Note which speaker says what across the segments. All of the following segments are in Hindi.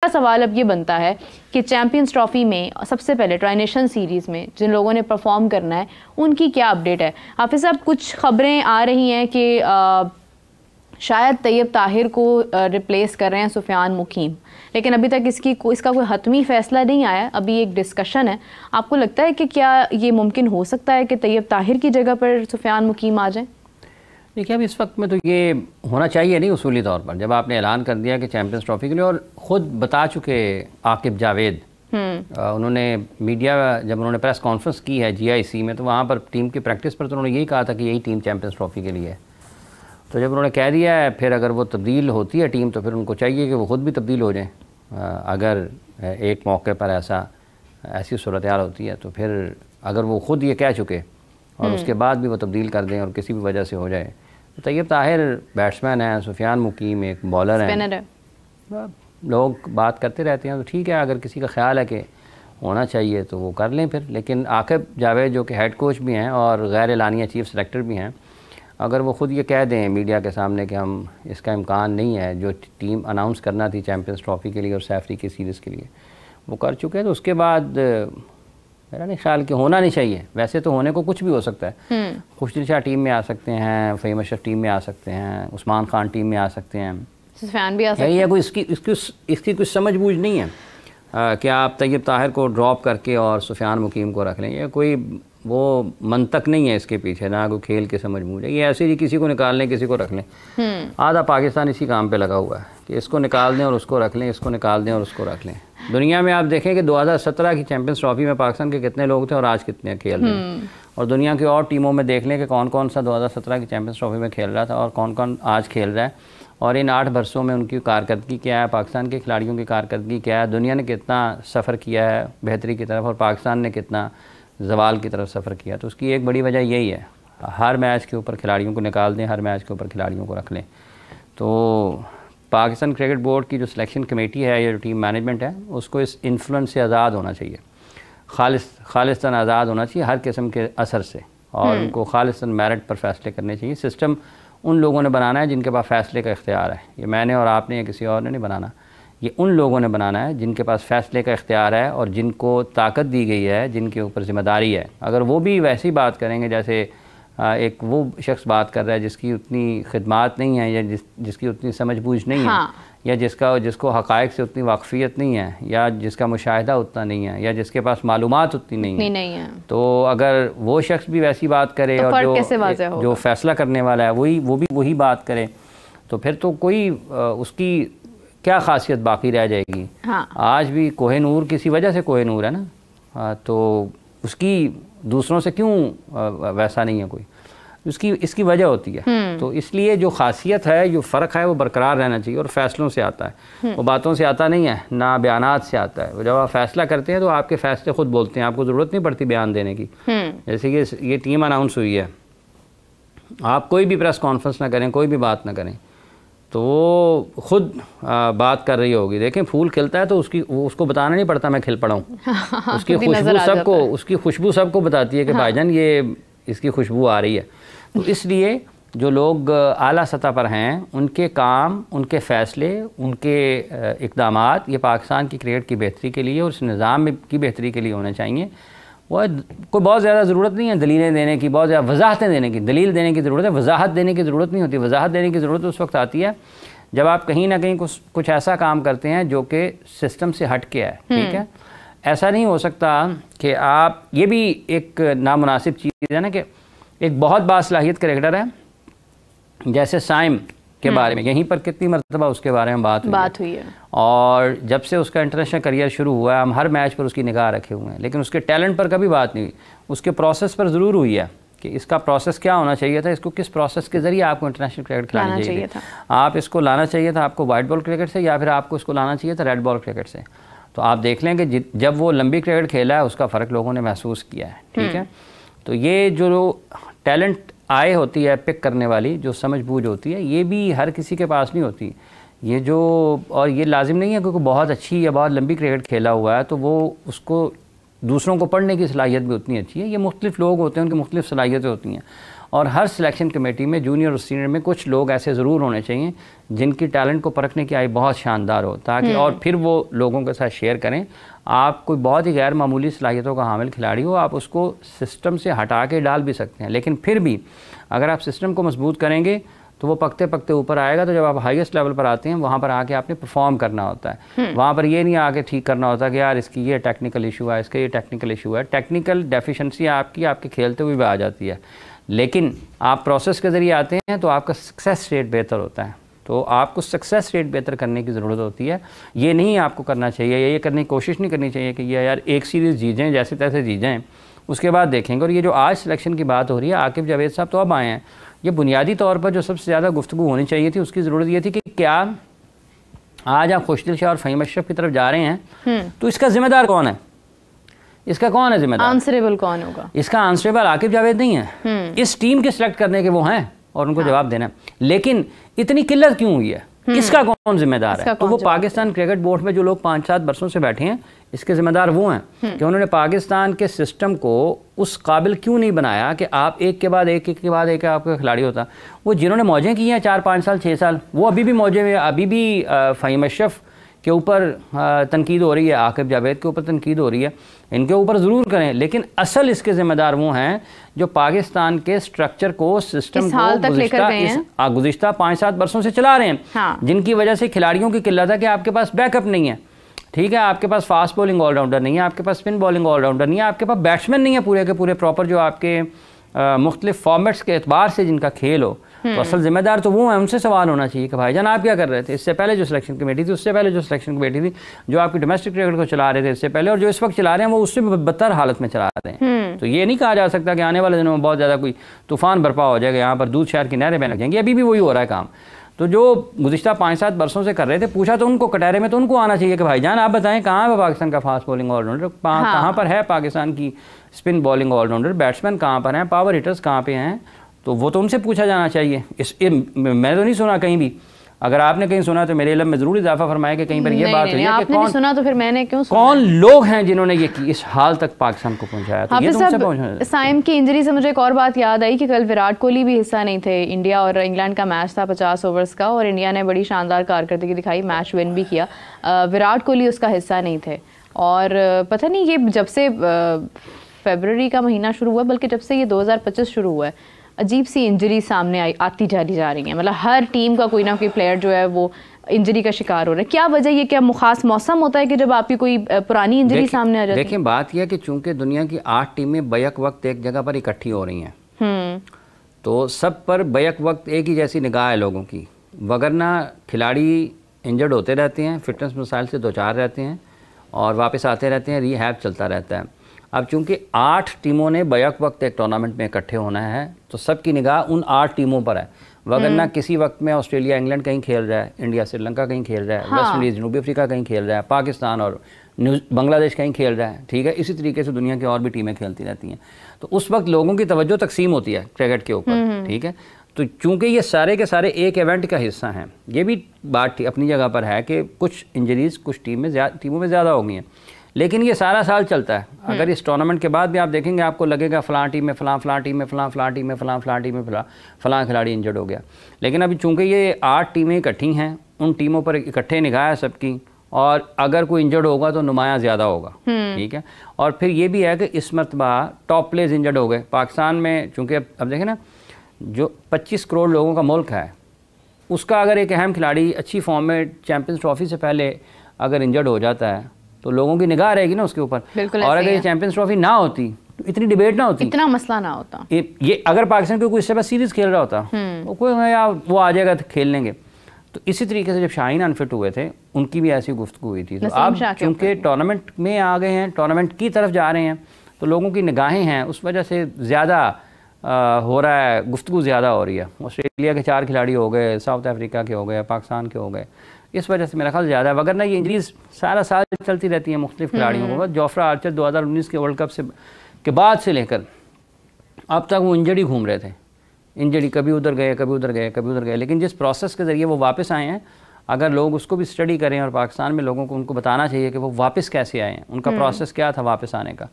Speaker 1: सवाल अब ये बनता है कि चैंपियंस ट्रॉफी में सबसे पहले ट्राई नेशन सीरीज़ में जिन लोगों ने परफॉर्म करना है उनकी क्या अपडेट है? हाफिज़ साहब, कुछ खबरें आ रही हैं कि शायद तैयब ताहिर को रिप्लेस कर रहे हैं सुफियान मुकीम, लेकिन अभी तक इसका कोई हतमी फ़ैसला नहीं आया, अभी एक डिस्कशन है। आपको लगता है कि क्या ये मुमकिन हो सकता है कि तैयब ताहिर की जगह पर सुफियान मुकीम आ जाएं?
Speaker 2: देखिए, अब इस वक्त में तो ये होना चाहिए नहीं उसूली तौर पर, जब आपने ऐलान कर दिया कि चैंपियंस ट्रॉफी के लिए, और ख़ुद बता चुके आकिब जावेद, उन्होंने मीडिया जब उन्होंने प्रेस कॉन्फ्रेंस की है GIC में, तो वहाँ पर टीम की प्रैक्टिस पर तो उन्होंने यही कहा था कि यही टीम चैंपियंस ट्रॉफी के लिए है। तो जब उन्होंने कह दिया है, फिर अगर वो तब्दील होती है टीम, तो फिर उनको चाहिए कि वो ख़ुद भी तब्दील हो जाएं। अगर एक मौके पर ऐसी सूरत हाल होती है, तो फिर अगर वो ख़ुद ये कह चुके और उसके बाद भी वो तब्दील कर दें और किसी भी वजह से हो जाए, तो तैयब ताहिर बैट्समैन है, सुफियान मुकीम एक बॉलर है, लोग बात करते रहते हैं, तो ठीक है, अगर किसी का ख्याल है कि होना चाहिए तो वो कर लें फिर। लेकिन आकिब जावेद जो कि हेड कोच भी हैं और गैर एलानिया चीफ सेलेक्टर भी हैं, अगर वो ख़ुद ये कह दें मीडिया के सामने कि हम इसका इम्कान नहीं है, जो टीम अनाउंस करना थी चैंपियंस ट्रॉफी के लिए और सैफरी की सीरीज़ के लिए वो कर चुके हैं, तो उसके बाद मेरा नहीं ख्याल कि होना नहीं चाहिए। वैसे तो होने को कुछ भी हो सकता है, खुशदिल शाह टीम में आ सकते हैं, फ़हीम अशरफ टीम में आ सकते हैं, उस्मान खान टीम में आ सकते हैं,
Speaker 1: सुफियान भी आ सकते हैं।
Speaker 2: यही है, कोई इसकी कुछ समझ बूझ नहीं है कि आप तैयब ताहिर को ड्रॉप करके और सुफियान मुकीम को रख लें। ये कोई वो मंतक नहीं है इसके पीछे, ना कोई खेल के समझ बूझ है। ये ऐसे ही किसी को निकाल लें, किसी को रख लें। आधा पाकिस्तान इसी काम पे लगा हुआ है कि इसको निकाल दें और उसको रख लें, इसको निकाल दें और उसको रख लें। दुनिया में आप देखें कि 2017 की चैंपियंस ट्रॉफी में पाकिस्तान के कितने लोग थे और आज कितने खेल रहे हैं, और दुनिया की और टीमों में देख लें कि कौन कौन सा 2017 की चैंपियंस ट्रॉफी में खेल रहा था और कौन कौन आज खेल रहा है, और इन 8 बरसों में उनकी कारकर्दगी क्या है, पाकिस्तान के खिलाड़ियों की कारकर्दगी क्या है, दुनिया ने कितना सफ़र किया है बेहतरी की तरफ और पाकिस्तान ने कितना ज़वाल की तरफ सफ़र किया। तो उसकी एक बड़ी वजह यही है, हर मैच के ऊपर खिलाड़ियों को निकाल दें, हर मैच के ऊपर खिलाड़ियों को रख लें। तो पाकिस्तान क्रिकेट बोर्ड की जो सिलेक्शन कमेटी है या जो टीम मैनेजमेंट है, उसको इस इन्फ्लुएंस से आज़ाद होना चाहिए, खालिस्तान आज़ाद होना चाहिए हर किस्म के असर से, और उनको खालिस्तान मेरिट पर फैसले करने चाहिए। सिस्टम उन लोगों ने बनाना है जिनके पास फ़ैसले का इख्तियार है। ये मैंने और आपने या किसी और ने नहीं बनाना, ये उन लोगों ने बनाना है जिनके पास फ़ैसले का इख्तियार है और जिनको ताकत दी गई है, जिनके ऊपर ज़िम्मेदारी है। अगर वो भी वैसी बात करेंगे जैसे एक वो शख्स बात कर रहा है जिसकी उतनी खिदमात नहीं है, या जिसकी उतनी समझ बूझ नहीं है, या जिसको हक़ाइक़ से उतनी वाक़फ़ियत नहीं है, या जिसका मुशाहिदा उतना नहीं है, या जिसके पास मालूमात उतनी नहीं है, तो अगर वो शख्स भी वैसी बात करे तो और जो फ़ैसला करने वाला है वो भी वही बात करे, तो फिर तो कोई उसकी क्या ख़ासियत बाकी रह जाएगी। आज भी कोहिनूर किसी वजह से कोहिनूर है ना, तो उसकी दूसरों से क्यों वैसा नहीं है कोई, इसकी वजह होती है। तो इसलिए जो खासियत है, जो फ़र्क है, वो बरकरार रहना चाहिए और फैसलों से आता है, वो बातों से आता नहीं है, ना बयानात से आता है। जब आप फैसला करते हैं तो आपके फ़ैसले खुद बोलते हैं, आपको ज़रूरत नहीं पड़ती बयान देने की। जैसे कि ये टीम अनाउंस हुई है, आप कोई भी प्रेस कॉन्फ्रेंस ना करें, कोई भी बात ना करें, तो वो खुद बात कर रही होगी। देखें, फूल खिलता है तो उसको बताना नहीं पड़ता मैं खिल पड़ा हूँ। उसकी खुशबू सबको बताती है कि भाईजान ये इसकी खुशबू आ रही है। तो इसलिए जो लोग आला सतह पर हैं, उनके काम, उनके फ़ैसले, उनके इक़दामात ये पाकिस्तान की क्रिकेट की बेहतरी के लिए और इस निज़ाम की बेहतरी के लिए होने चाहिए। वो कोई बहुत ज़्यादा ज़रूरत नहीं है दलीलें देने की, बहुत ज़्यादा वजाहतें देने की। दलील देने की ज़रूरत है, वजाहत देने की ज़रूरत नहीं होती। वजाहत देने की ज़रूरत उस वक्त आती है जब आप कहीं ना कहीं कुछ ऐसा काम करते हैं जो कि सिस्टम से हट के है। ठीक है, ऐसा नहीं हो सकता कि आप, ये भी एक नामुनासिब चीज़ है ना कि एक बहुत बासलाहियत क्रिकेटर है जैसे साइम के बारे में, यहीं पर कितनी मरतबा उसके बारे में बात हुई है, और जब से उसका इंटरनेशनल करियर शुरू हुआ है हम हर मैच पर उसकी निगाह रखे हुए हैं, लेकिन उसके टैलेंट पर कभी बात नहीं हुई। उसके प्रोसेस पर ज़रूर हुई है कि इसका प्रोसेस क्या होना चाहिए था, इसको किस प्रोसेस के ज़रिए आपको इंटरनेशनल क्रिकेट खिलाना चाहिए था। आप इसको लाना चाहिए था आपको वाइट बॉल क्रिकेट से, या फिर आपको इसको लाना चाहिए था रेड बॉल क्रिकेट से। तो आप देख लें कि जब वो लंबी क्रिकेट खेला है उसका फ़र्क लोगों ने महसूस किया है। ठीक है, तो ये जो टैलेंट आय होती है पिक करने वाली, जो समझ बूझ होती है, ये भी हर किसी के पास नहीं होती। ये जो, और ये लाजिम नहीं है क्योंकि बहुत अच्छी या बहुत लंबी क्रिकेट खेला हुआ है तो वो उसको दूसरों को पढ़ने की सलाहियत भी उतनी अच्छी है। ये मुख्तलिफ लोग होते हैं, उनकी मुख्तलिफ सलाहियतें होती हैं, और हर सिलेक्शन कमेटी में जूनियर और सीनियर में कुछ लोग ऐसे ज़रूर होने चाहिए जिनकी टैलेंट को परखने की आई बहुत शानदार हो, ताकि और फिर वो लोगों के साथ शेयर करें। आप कोई बहुत ही गैर मामूली सलाहियतों का हामिल खिलाड़ी हो, आप उसको सिस्टम से हटा के डाल भी सकते हैं, लेकिन फिर भी अगर आप सिस्टम को मजबूत करेंगे तो वो पकते पकते ऊपर आएगा। तो जब आप हाईएस्ट लेवल पर आते हैं वहाँ पर आके आपने परफॉर्म करना होता है। वहाँ पर ये नहीं आके ठीक करना होता कि यार इसकी ये टेक्निकल इशू है, इसका ये टेक्निकल इशू है। टेक्निकल डेफिशिएंसी आपके खेलते हुए भी आ जाती है, लेकिन आप प्रोसेस के ज़रिए आते हैं तो आपका सक्सेस रेट बेहतर होता है। तो आपको सक्सेस रेट बेहतर करने की ज़रूरत होती है। ये नहीं आपको करना चाहिए, ये करने की कोशिश नहीं करनी चाहिए कि ये यार एक सीरीज़ जीत जाएँ, जैसे तैसे जीत जाएँ, उसके बाद देखेंगे। और ये जो आज सिलेक्शन की बात हो रही है, आकिब जावेद साहब तो अब आए हैं, ये बुनियादी तौर पर जो सबसे ज़्यादा गुफ्तगू होनी चाहिए थी उसकी ज़रूरत ये थी कि क्या आज आप खुशदिल शाह और फ़हीम अशरफ की तरफ जा रहे हैं तो इसका ज़िम्मेदार कौन है? इसका कौन है ज़िम्मेदार?
Speaker 1: आंसरेबल कौन होगा?
Speaker 2: इसका आंसरेबल आकिब जावेद नहीं है। इस टीम के सिलेक्ट करने के वो हैं और उनको जवाब देना है। लेकिन इतनी किल्लत क्यों हुई है? इसका कौन जिम्मेदार है? तो वो पाकिस्तान क्रिकेट बोर्ड में जो लोग 5-7 बरसों से बैठे हैं, इसके ज़िम्मेदार वो हैं कि उन्होंने पाकिस्तान के सिस्टम को उस काबिल क्यों नहीं बनाया कि आप एक के बाद एक आपका खिलाड़ी होता। वो जिन्होंने मौजें की हैं 4-5 साल 6 साल, वो अभी भी मौजें में, अभी भी फ़हीम अशरफ के ऊपर तनकीद हो रही है, आकिब जावेद के ऊपर तनकीद हो रही है, इनके ऊपर ज़रूर करें, लेकिन असल इसके ज़िम्मेदार वो हैं जो पाकिस्तान के स्ट्रक्चर को, सिस्टम को गुज़िश्ता 5-7 बरसों से चला रहे हैं।
Speaker 1: हाँ।
Speaker 2: जिनकी वजह से खिलाड़ियों की किल्लत है कि आपके पास बैकअप नहीं है, ठीक है, आपके पास फास्ट बॉलिंग ऑलराउंडर नहीं है, आपके पास स्पिन बॉलिंग ऑलराउंडर नहीं है, आपके पास बैट्समैन नहीं है पूरे के पूरे प्रॉपर जो आपके मुख्तलिफ फॉर्मेट्स के एतबार से जिनका खेल हो। तो असल जिम्मेदार तो वो है, उनसे सवाल होना चाहिए कि भाईजान आप क्या कर रहे थे इससे पहले जो सिलेक्शन कमेटी थी, उससे पहले जो सिलेक्शन कमेटी थी, जो आपकी डोमेस्टिक क्रिकेट को चला रहे थे इससे पहले, और जो इस वक्त चला रहे हैं वो उससे बदतर हालत में चला रहे हैं। तो ये नहीं कहा जा सकता कि आने वाले दिनों में बहुत ज़्यादा कोई तूफान बर्पा हो जाएगा, यहाँ पर दूध शहर की नहरें बहने लग जाएंगी। अभी भी वही हो रहा है काम। तो जो गुज़िश्ता 5-7 बरसों से कर रहे थे, पूछा तो उनको कटहरे में, तो उनको आना चाहिए कि भाईजान आप बताएं कहाँ है पाकिस्तान का फास्ट बॉलिंग ऑलराउंडर, कहाँ पर है पाकिस्तान की स्पिन बॉलिंग ऑलराउंडर, बैट्समैन कहाँ पर हैं, पावर हिटर्स कहाँ पे हैं। तो वो तो उनसे पूछा जाना चाहिए। मैंने तो नहीं सुना कहीं भी, अगर आपने कहीं सुना तो मेरे इल्म में ज़रूर इजाफा फरमाया कि कहीं पर ये बात हुई है कि कौन
Speaker 1: सुना तो फिर मैंने क्यों सुना?
Speaker 2: कौन लोग हैं जिन्होंने ये इस हाल तक पाकिस्तान को पहुंचाया। तो ये तो
Speaker 1: साइम की इंजरी से मुझे एक और बात याद आई कि कल विराट कोहली भी हिस्सा नहीं थे। इंडिया और इंग्लैंड का मैच था 50 ओवर्स का, और इंडिया ने बड़ी शानदार कारकर्दगी दिखाई, मैच विन भी किया। विराट कोहली उसका हिस्सा नहीं थे। और पता नहीं ये जब से फरवरी का महीना शुरू हुआ, बल्कि जब से ये 2025 शुरू हुआ है, अजीब सी इंजरी सामने आती जा रही है। मतलब हर टीम का कोई ना कोई प्लेयर जो है वो इंजरी का शिकार हो रहा है। क्या वजह, ये क्या खास मौसम होता है कि जब आपकी कोई पुरानी इंजरी सामने आ जाती है?
Speaker 2: देखिए बात यह है कि चूंकि दुनिया की 8 टीमें बैक वक्त एक जगह पर इकट्ठी हो रही हैं, तो सब पर बैक वक्त एक ही जैसी निगाह है लोगों की, वगरना खिलाड़ी इंजर्ड होते रहते हैं, फिटनेस मसाइल से दो चार रहते हैं और वापस आते रहते हैं, रिहैब चलता रहता है। अब चूंकि 8 टीमों ने बैक वक्त एक टूर्नामेंट में इकट्ठे होना है, तो सबकी निगाह उन 8 टीमों पर है। वगरना किसी वक्त में ऑस्ट्रेलिया इंग्लैंड कहीं खेल रहा है, इंडिया श्रीलंका कहीं खेल रहा है, वेस्ट इंडीज़ जनूबी अफ्रीका कहीं खेल रहा है, पाकिस्तान और बांग्लादेश कहीं खेल रहा है, ठीक है। इसी तरीके से दुनिया की और भी टीमें खेलती रहती हैं। तो उस वक्त लोगों की तवज्जो तकसीम होती है क्रिकेट के ऊपर, ठीक है। तो चूंकि ये सारे के सारे एक इवेंट का हिस्सा हैं, ये भी बात अपनी जगह पर है कि कुछ इंजरीज़ कुछ टीमों में ज़्यादा हो गई हैं, लेकिन ये सारा साल चलता है। अगर इस टूर्नामेंट के बाद भी आप देखेंगे, आपको लगेगा फ़लाँ टीम में फ़लाँ टीम में फ़लाँ टीम में फ़लाँ खिलाड़ी इंजर्ड हो गया। लेकिन अभी चूंकि ये 8 टीमें इकट्ठी हैं, उन टीमों पर इकट्ठे निगाह है सबकी, और अगर कोई इंजर्ड होगा तो नुमायाँ ज़्यादा होगा, ठीक है। और फिर ये भी है कि इस मरतबा टॉप प्लेयर्स इंजर्ड हो गए पाकिस्तान में, चूँकि अब देखें ना, जो 25 करोड़ लोगों का मुल्क है, उसका अगर एक अहम खिलाड़ी अच्छी फॉर्म में चैम्पियंस ट्रॉफी से पहले अगर इंजर्ड हो जाता है तो लोगों की निगाह रहेगी ना उसके ऊपर। और अगर ये चैंपियंस ट्रॉफी ना होती तो इतनी डिबेट ना होती,
Speaker 1: इतना मसला ना होता।
Speaker 2: ये अगर पाकिस्तान कोई इससे बस सीरीज़ खेल रहा होता तो कोई यार वो आ जाएगा तो खेल लेंगे। तो इसी तरीके से जब शाहीन अनफिट हुए थे, उनकी भी ऐसी गुफ्तगू हुई थी। तो आप चूँकि टूर्नामेंट में आ गए हैं, टूर्नामेंट की तरफ जा रहे हैं, तो लोगों की निगाहें हैं, उस वजह से ज़्यादा हो रहा है, गुफ्तगू ज़्यादा हो रही है। ऑस्ट्रेलिया के 4 खिलाड़ी हो गए, साउथ अफ्रीका के हो गए, पाकिस्तान के हो गए, इस वजह से मेरा ख्याल ज़्यादा है। वगरना ये इंजरीज सारा साल चलती रहती हैं मुख्तलिफ खिलाड़ियों को। जोफ्रा आर्चर 2019 के वर्ल्ड कप के बाद से लेकर अब तक वो इंजरी घूम रहे थे, इंजरी कभी उधर गए कभी उधर गए कभी उधर गए, लेकिन जिस प्रोसेस के ज़रिए वो वापस आए हैं, अगर लोग उसको भी स्टडी करें और पाकिस्तान में लोगों को उनको बताना चाहिए कि वो वापस कैसे आए हैं, उनका प्रोसेस क्या था वापस आने का,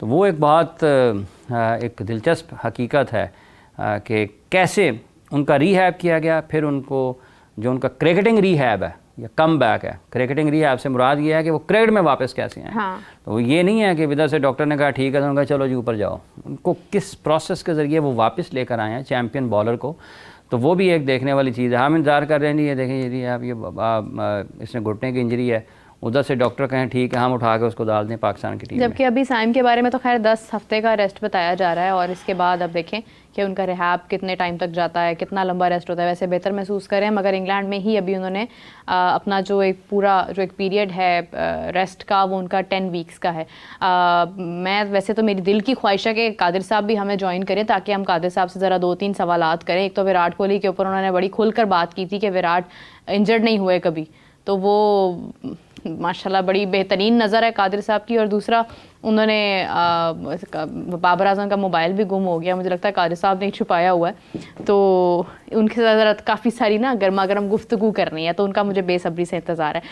Speaker 2: तो वो एक बहुत एक दिलचस्प हकीकत है कि कैसे उनका रीहैब किया गया, फिर उनको जो उनका क्रिकेटिंग रीहैब है या कम बैक है, क्रिकेटिंग रीहैब से मुराद ये है कि वो क्रिकेट में वापस कैसे आए।
Speaker 1: हाँ।
Speaker 2: तो ये नहीं है कि विदा से डॉक्टर ने कहा ठीक है तो उनका चलो जी ऊपर जाओ, उनको किस प्रोसेस के ज़रिए वो वापस लेकर आए हैं चैम्पियन बॉलर को, तो वो भी एक देखने वाली चीज़ है। हम इंतज़ार कर रहे हैं जी, ये देखें यदि आप ये इसने घुटने की इंजरी है, उधर से डॉक्टर कहें ठीक है हम उठा के उसको डाल दें पाकिस्तान की टीम में।
Speaker 1: जबकि अभी साइम के बारे में तो खैर 10 हफ्ते का रेस्ट बताया जा रहा है, और इसके बाद अब देखें कि उनका रिहैब कितने टाइम तक जाता है, कितना लंबा रेस्ट होता है। वैसे बेहतर महसूस करें, मगर इंग्लैंड में ही अभी उन्होंने अपना जो एक पीरियड है रेस्ट का, वो उनका 10 वीक्स का है। मैं वैसे तो मेरी दिल की ख्वाहिश है कि कादिर साहब भी हमें ज्वाइन करें, ताकि हम कादिर साहब से ज़रा 2-3 सवालात करें। एक तो विराट कोहली के ऊपर उन्होंने बड़ी खुलकर बात की थी कि विराट इंजर्ड नहीं हुए कभी, तो वो माशाल्लाह बड़ी बेहतरीन नज़र है कादिर साहब की। और दूसरा, उन्होंने बाबर आजम का मोबाइल भी गुम हो गया, मुझे लगता है कादिर साहब ने छुपाया हुआ है, तो उनके साथ काफ़ी सारी ना गर्मा गर्म गुफ्तगू करनी है, तो उनका मुझे बेसब्री से इंतज़ार है।